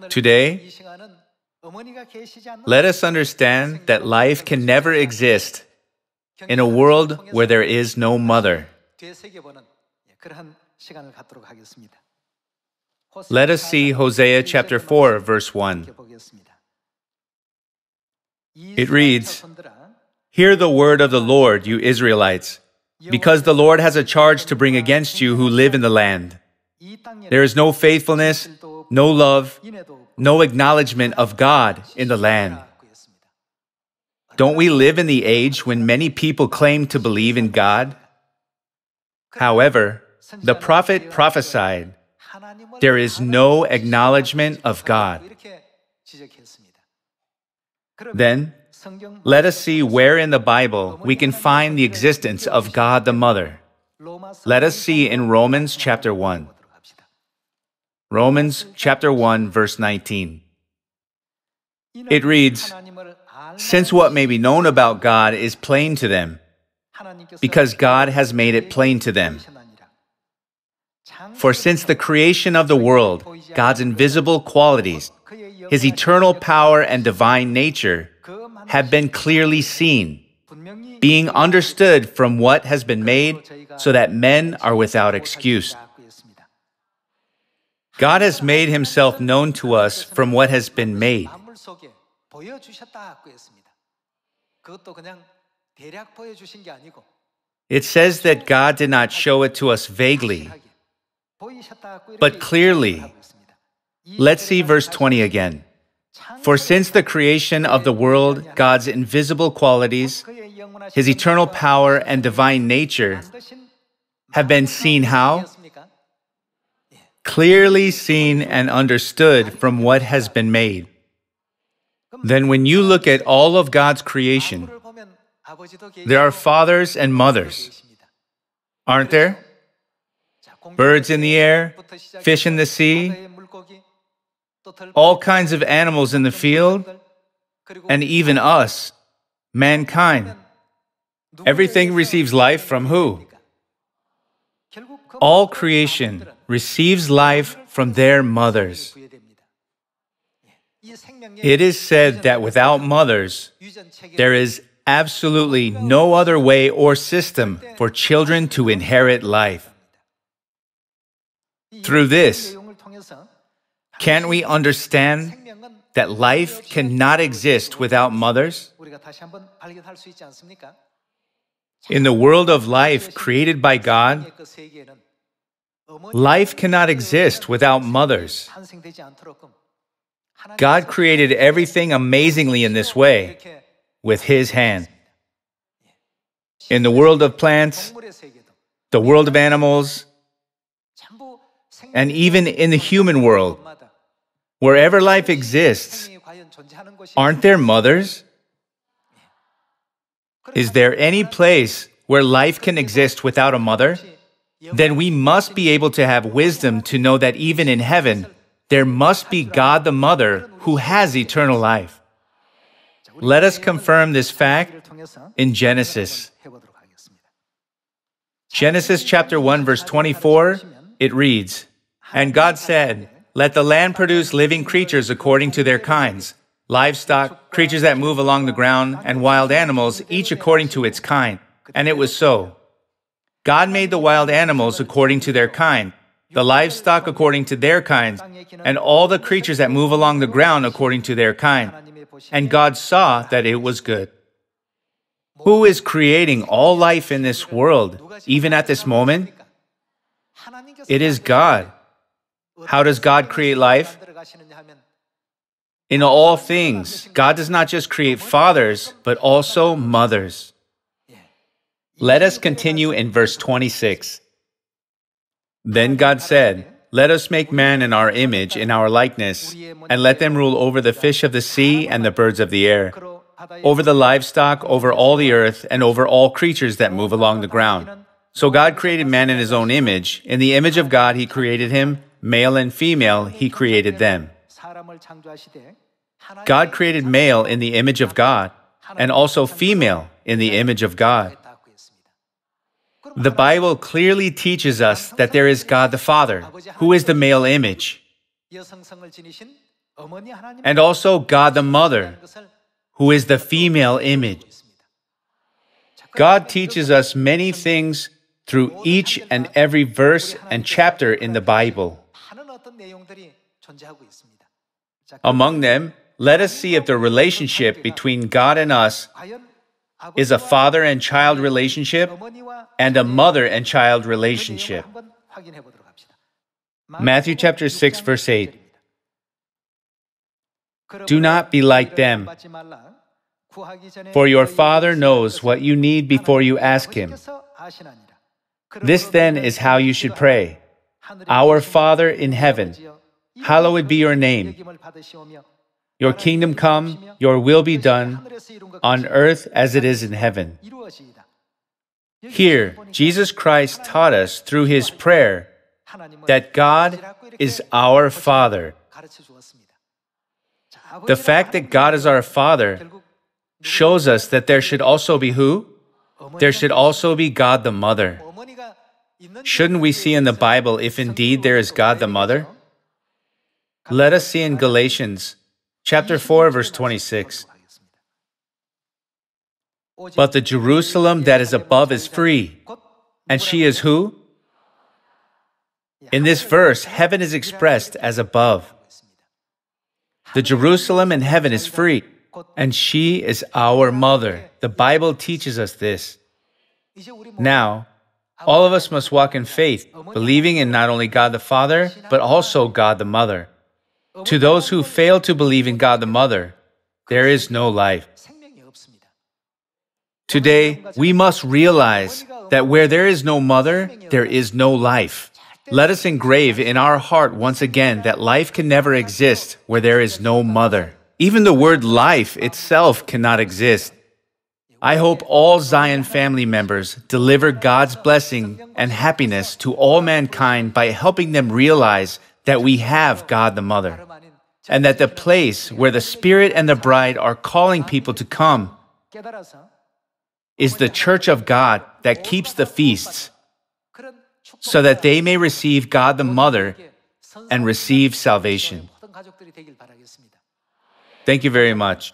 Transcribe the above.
Today, let us understand that life can never exist in a world where there is no mother. Let us see Hosea chapter 4, verse 1. It reads, "Hear the word of the Lord, you Israelites, because the Lord has a charge to bring against you who live in the land. There is no faithfulness, no love, no acknowledgement of God in the land." Don't we live in the age when many people claim to believe in God? However, the prophet prophesied, there is no acknowledgement of God. Then, let us see where in the Bible we can find the existence of God the Mother. Let us see in Romans chapter 1. Romans chapter 1, verse 19. It reads, "Since what may be known about God is plain to them, because God has made it plain to them. For since the creation of the world, God's invisible qualities, His eternal power and divine nature, have been clearly seen, being understood from what has been made, so that men are without excuse." God has made Himself known to us from what has been made. It says that God did not show it to us vaguely, but clearly. Let's see verse 20 again. "For since the creation of the world, God's invisible qualities, His eternal power and divine nature have been seen how? Clearly seen and understood from what has been made." Then when you look at all of God's creation, there are fathers and mothers, aren't there? Birds in the air, fish in the sea, all kinds of animals in the field, and even us, mankind. Everything receives life from who? All creation receives life from their mothers. It is said that without mothers, there is absolutely no other way or system for children to inherit life. Through this, can't we understand that life cannot exist without mothers? In the world of life created by God, life cannot exist without mothers. God created everything amazingly in this way, with His hand. In the world of plants, the world of animals, and even in the human world, wherever life exists, aren't there mothers? Is there any place where life can exist without a mother? Then we must be able to have wisdom to know that even in heaven, there must be God the Mother who has eternal life. Let us confirm this fact in Genesis. Genesis chapter 1, verse 24, it reads, "And God said, let the land produce living creatures according to their kinds, livestock, creatures that move along the ground, and wild animals, each according to its kind. And it was so. God made the wild animals according to their kind, the livestock according to their kinds, and all the creatures that move along the ground according to their kind. And God saw that it was good." Who is creating all life in this world, even at this moment? It is God. How does God create life? In all things, God does not just create fathers, but also mothers. Let us continue in verse 26. "Then God said, let us make man in our image, in our likeness, and let them rule over the fish of the sea and the birds of the air, over the livestock, over all the earth, and over all creatures that move along the ground." So God created man in His own image. In the image of God He created him, male and female He created them. God created male in the image of God, and also female in the image of God. The Bible clearly teaches us that there is God the Father, who is the male image. and also God the Mother, who is the female image. God teaches us many things through each and every verse and chapter in the Bible. Among them, let us see if the relationship between God and us is a father and child relationship and a mother and child relationship. Matthew chapter 6, verse 8. Do not be like them, for your Father knows what you need before you ask Him. This then is how you should pray. Our Father in heaven, hallowed be your name. Your kingdom come, your will be done, on earth as it is in heaven. Here, Jesus Christ taught us through His prayer that God is our Father. The fact that God is our Father shows us that there should also be who? There should also be God the Mother. Shouldn't we see in the Bible if indeed there is God the Mother? Let us see in Galatians chapter 4, verse 26. But the Jerusalem that is above is free. And she is who? In this verse, heaven is expressed as above. The Jerusalem in heaven is free, and she is our mother. The Bible teaches us this. Now, all of us must walk in faith, believing in not only God the Father, but also God the Mother. To those who fail to believe in God the Mother, there is no life. Today, we must realize that where there is no mother, there is no life. Let us engrave in our heart once again that life can never exist where there is no mother. Even the word life itself cannot exist. I hope all Zion family members deliver God's blessing and happiness to all mankind by helping them realize that we have God the Mother, and that the place where the Spirit and the bride are calling people to come is the church of God that keeps the feasts, so that they may receive God the Mother and receive salvation. Thank you very much.